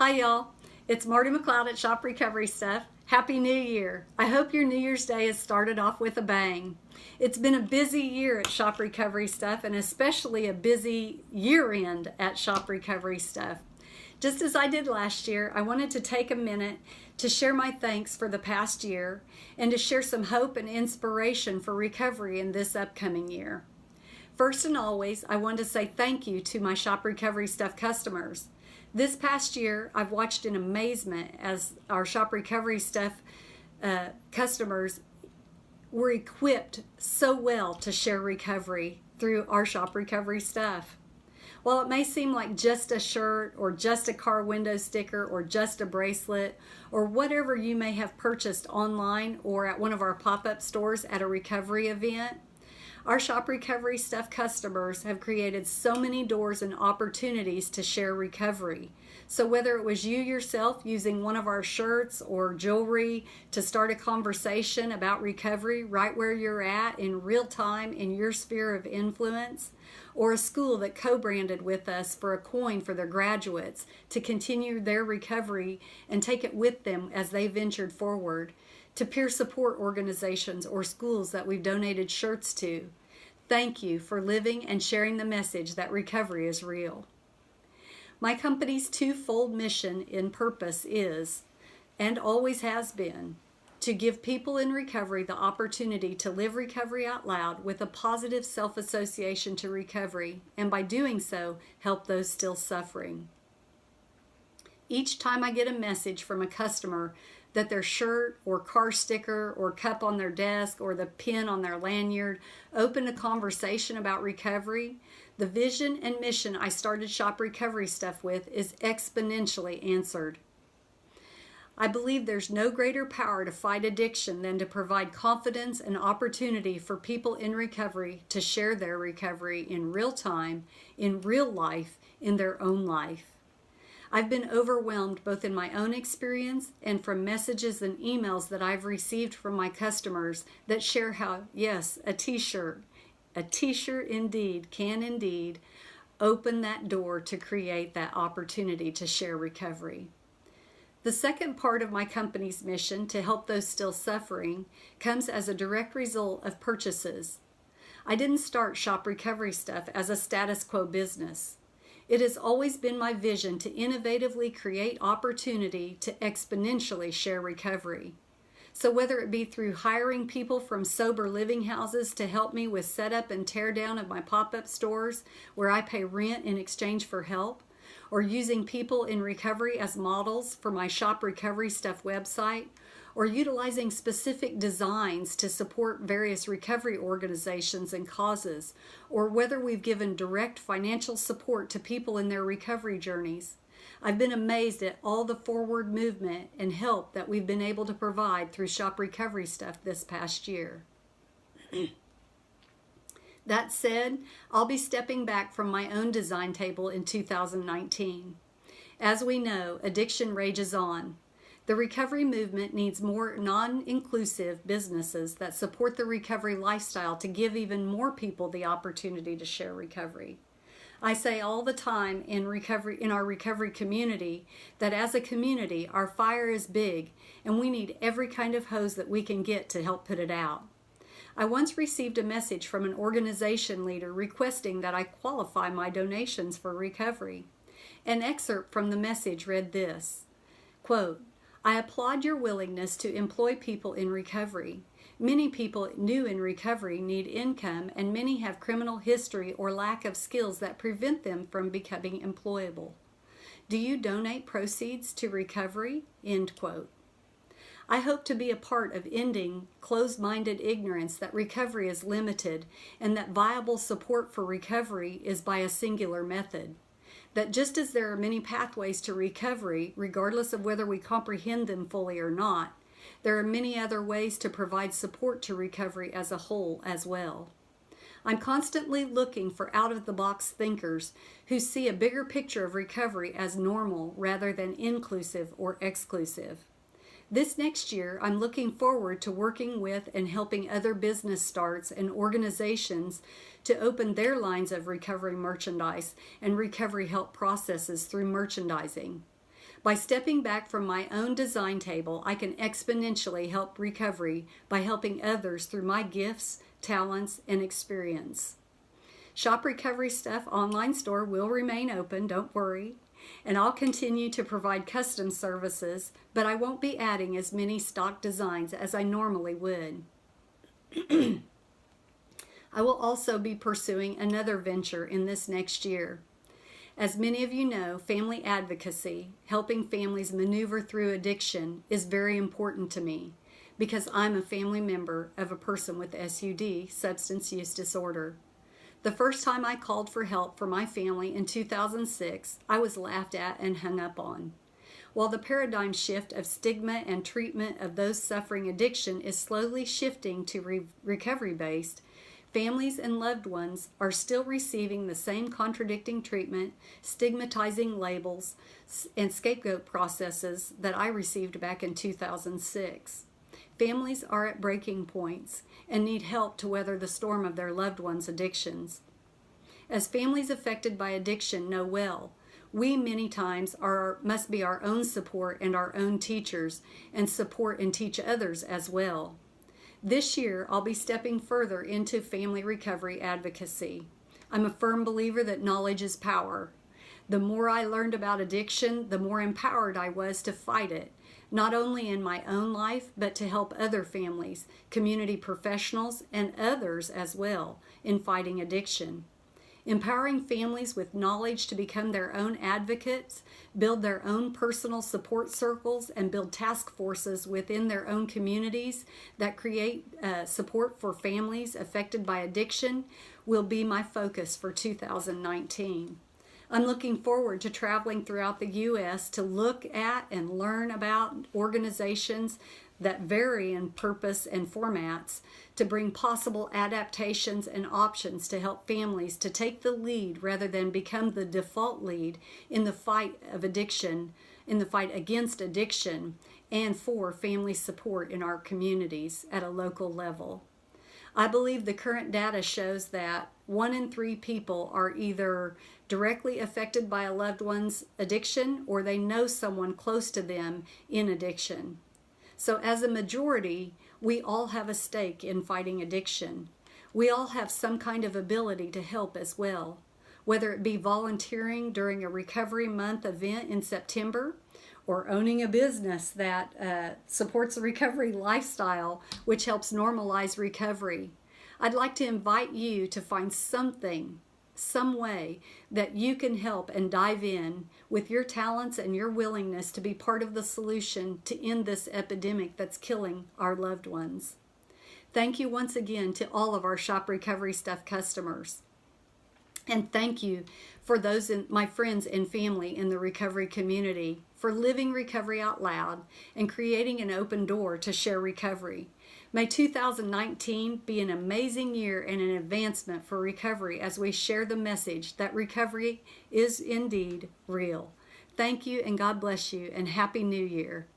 Hi, y'all. It's Marty McLeod at Shop Recovery Stuff. Happy New Year. I hope your New Year's Day has started off with a bang. It's been a busy year at Shop Recovery Stuff, and especially a busy year end at Shop Recovery Stuff. Just as I did last year, I wanted to take a minute to share my thanks for the past year and to share some hope and inspiration for recovery in this upcoming year. First and always, I want to say thank you to my Shop Recovery Stuff customers. This past year, I've watched in amazement as our Shop Recovery Stuff customers were equipped so well to share recovery through our Shop Recovery Stuff. While it may seem like just a shirt or just a car window sticker or just a bracelet or whatever you may have purchased online or at one of our pop-up stores at a recovery event, our Shop Recovery Stuff customers have created so many doors and opportunities to share recovery. So whether it was you yourself using one of our shirts or jewelry to start a conversation about recovery right where you're at in real time in your sphere of influence, or a school that co-branded with us for a coin for their graduates to continue their recovery and take it with them as they ventured forward, to peer support organizations or schools that we've donated shirts to. Thank you for living and sharing the message that recovery is real. My company's twofold mission and purpose is, and always has been, to give people in recovery the opportunity to live recovery out loud with a positive self-association to recovery, and by doing so, help those still suffering. Each time I get a message from a customer that their shirt or car sticker or cup on their desk or the pin on their lanyard opened a conversation about recovery, the vision and mission I started Shop Recovery Stuff with is exponentially answered. I believe there's no greater power to fight addiction than to provide confidence and opportunity for people in recovery to share their recovery in real time, in real life, in their own life. I've been overwhelmed both in my own experience and from messages and emails that I've received from my customers that share how, yes, a t-shirt indeed can indeed open that door to create that opportunity to share recovery. The second part of my company's mission to help those still suffering comes as a direct result of purchases. I didn't start Shop Recovery Stuff as a status quo business. It has always been my vision to innovatively create opportunity to exponentially share recovery. So whether it be through hiring people from sober living houses to help me with setup and tear down of my pop-up stores where I pay rent in exchange for help, or using people in recovery as models for my Shop Recovery Stuff website, or utilizing specific designs to support various recovery organizations and causes, or whether we've given direct financial support to people in their recovery journeys. I've been amazed at all the forward movement and help that we've been able to provide through Shop Recovery Stuff this past year. That said, I'll be stepping back from my own design table in 2019. As we know, addiction rages on. The recovery movement needs more non-inclusive businesses that support the recovery lifestyle to give even more people the opportunity to share recovery. I say all the time in our recovery community that as a community, our fire is big and we need every kind of hose that we can get to help put it out. I once received a message from an organization leader requesting that I qualify my donations for recovery. An excerpt from the message read this, quote, "I applaud your willingness to employ people in recovery. Many people new in recovery need income, and many have criminal history or lack of skills that prevent them from becoming employable. Do you donate proceeds to recovery?" End quote. I hope to be a part of ending closed-minded ignorance that recovery is limited and that viable support for recovery is by a singular method. That just as there are many pathways to recovery, regardless of whether we comprehend them fully or not, there are many other ways to provide support to recovery as a whole as well. I'm constantly looking for out-of-the-box thinkers who see a bigger picture of recovery as normal rather than inclusive or exclusive. This next year, I'm looking forward to working with and helping other business starts and organizations to open their lines of recovery merchandise and recovery help processes through merchandising. By stepping back from my own design table, I can exponentially help recovery by helping others through my gifts, talents, and experience. Shop Recovery Stuff online store will remain open, don't worry, and I'll continue to provide custom services, but I won't be adding as many stock designs as I normally would. I will also be pursuing another venture in this next year. As many of you know, family advocacy, helping families maneuver through addiction, is very important to me because I'm a family member of a person with SUD, substance use disorder. The first time I called for help for my family in 2006, I was laughed at and hung up on. While the paradigm shift of stigma and treatment of those suffering addiction is slowly shifting to recovery-based, families and loved ones are still receiving the same contradicting treatment, stigmatizing labels, and scapegoat processes that I received back in 2006. Families are at breaking points and need help to weather the storm of their loved ones' addictions. As families affected by addiction know well, we many times must be our own support and our own teachers, and support and teach others as well. This year, I'll be stepping further into family recovery advocacy. I'm a firm believer that knowledge is power. The more I learned about addiction, the more empowered I was to fight it, not only in my own life, but to help other families, community professionals, and others as well in fighting addiction. Empowering families with knowledge to become their own advocates, build their own personal support circles, and build task forces within their own communities that create support for families affected by addiction will be my focus for 2019. I'm looking forward to traveling throughout the U.S. to look at and learn about organizations that vary in purpose and formats to bring possible adaptations and options to help families to take the lead rather than become the default lead in the fight of addiction, in the fight against addiction, and for family support in our communities at a local level. I believe the current data shows that 1 in 3 people are either directly affected by a loved one's addiction or they know someone close to them in addiction. So as a majority, we all have a stake in fighting addiction. We all have some kind of ability to help as well, whether it be volunteering during a Recovery Month event in September, or owning a business that supports a recovery lifestyle, which helps normalize recovery. I'd like to invite you to find something, some way that you can help and dive in with your talents and your willingness to be part of the solution to end this epidemic that's killing our loved ones. Thank you once again to all of our Shop Recovery Stuff customers. And thank you for those my friends and family in the recovery community for living recovery out loud and creating an open door to share recovery. May 2019 be an amazing year and an advancement for recovery as we share the message that recovery is indeed real. Thank you and God bless you and Happy New Year.